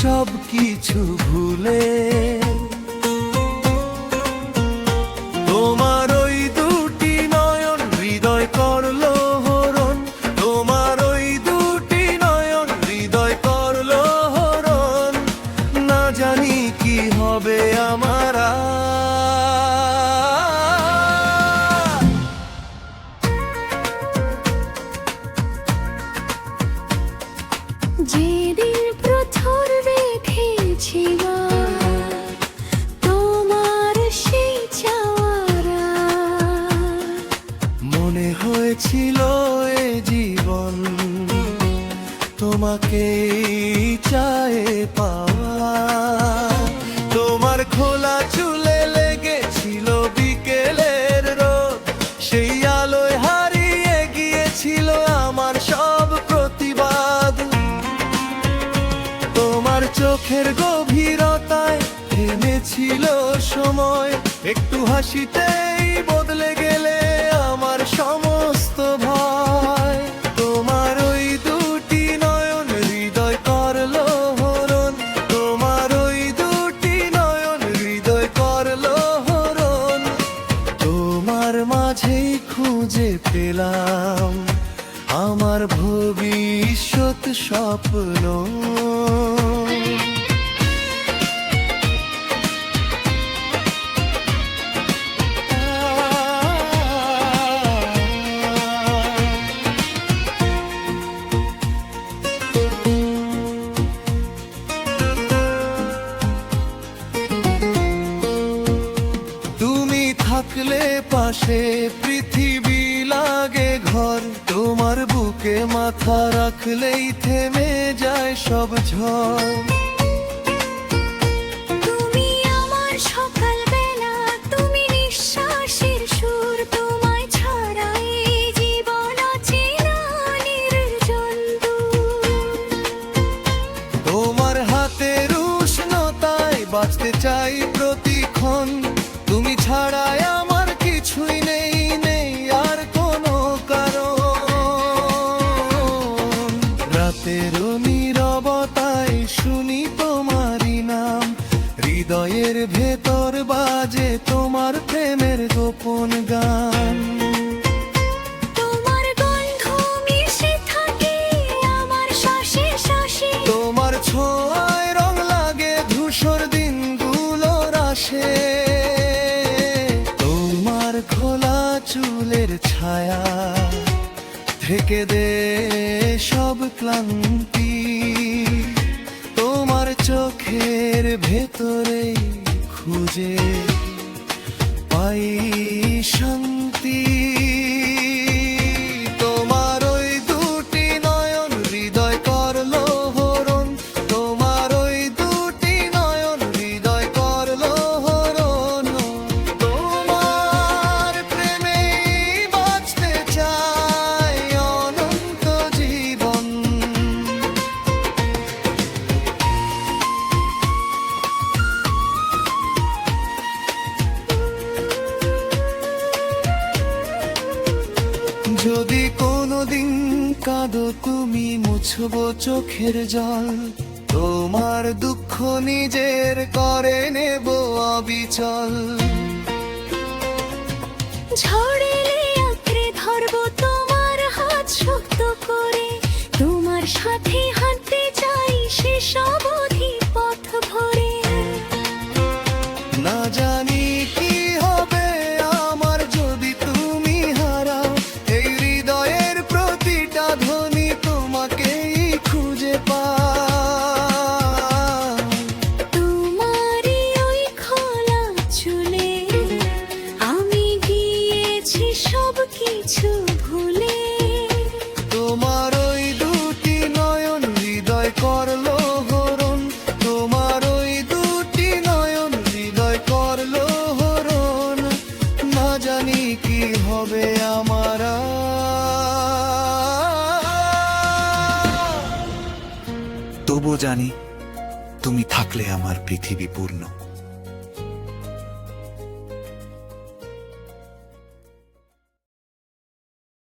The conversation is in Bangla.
সব কিছু ভুলে তোমার ওই দুটি নয়ন হৃদয় করলো হরণ, তোমার ওই দুটি নয়ন হৃদয় করলো হরণ। না জানি কি হবে আমার যেদিন প্রথম দেখেছিল তোমার সেই চাওয়ারা, মনে হয়েছিল এ জীবন তোমাকে চায় পাওয়া। তোমার খোলা চুলে লেগেছিল বিকেলের রোদ, সেই আলোয় হারিয়ে গিয়েছিল আমার সব প্রতিবাদ। তোমার চোখের গভীরতায় থেমেছিল সময়, একটু হাসিতেই বদলে গেলে আমার সমস্ত ভয়। তোমার ওই দুটি নয়ন হৃদয় করলো হরণ, তোমার ওই দুটি নয়ন হৃদয় করলো হরণ। তোমার মাঝেই খুঁজে পেলাম আমার ভবিষ্যৎ স্বপ্ন। তুমি থাকলে পাশে পৃথিবী লাগে ঘর, তোমার বুকে মাথা রাখলেই থেমে যায় সব ঝড়। তুমি আমার সকালবেলা, তুমি নিঃশ্বাসের সুর, তোমায় ছাড়া এই জীবন অচেনা নির্জন দূর। তোমার হাতের উষ্ণতায় বাঁচতে চাই প্রতিক্ষণ, তুমি ছাড়াই আমার কিছুই নেই, নেই আর কোনো কারণ। রাতের নীরবতায় শুনি তোমারই নাম, হৃদয়ের ভেতর বাজে তোমার প্রেমের গোপন গান। তোমার গন্ধ মিশে থাকে আমার শ্বাসে শ্বাসে, তোমার ছোঁয়ায় রং লাগে ধূসর দিনগুলোর আসে। তোমার খোলা চুলের ছায়া থেকে দে সব ক্লান্তি, তোমার চোখের ভেতরে খুঁজে পাই শান্তি। তোমার ওই দুটি নয়ন হৃদয় করলো হরণ, তোমার ওই দুটি নয়ন হৃদয় করলো হরণ। তোমার প্রেমেই বাঁচতে চাই অনন্ত জীবন। যদি কোনোদিন কাঁদো তুমি মুছবো চোখের জল, তোমার দুঃখ নিজের করে নেব অবিচল। ঝড় এলে আঁকড়ে ধরবো তোমার হাত শক্ত করে, তোমার সাথে হাঁটতে চাই সেসব অধি পথ ভরে। না জানি কি হবে আমার যদি তুমি হারাও, এই হৃদয়ের প্রতিটা ধ্বনি তোমাকেই খুঁজে পায়। তোমারই ওই খোলা চুলে আমি গিয়েছি সব কিছু ভুলে। তোমার ওই দুটি নয়ন হৃদয় করলো হরণ, তোমার ওই দুটি নয়ন হৃদয় করলো হরণ। না জানি কি হবে আমার তবু জানি তুমি থাকলে আমার পৃথিবী পূর্ণ।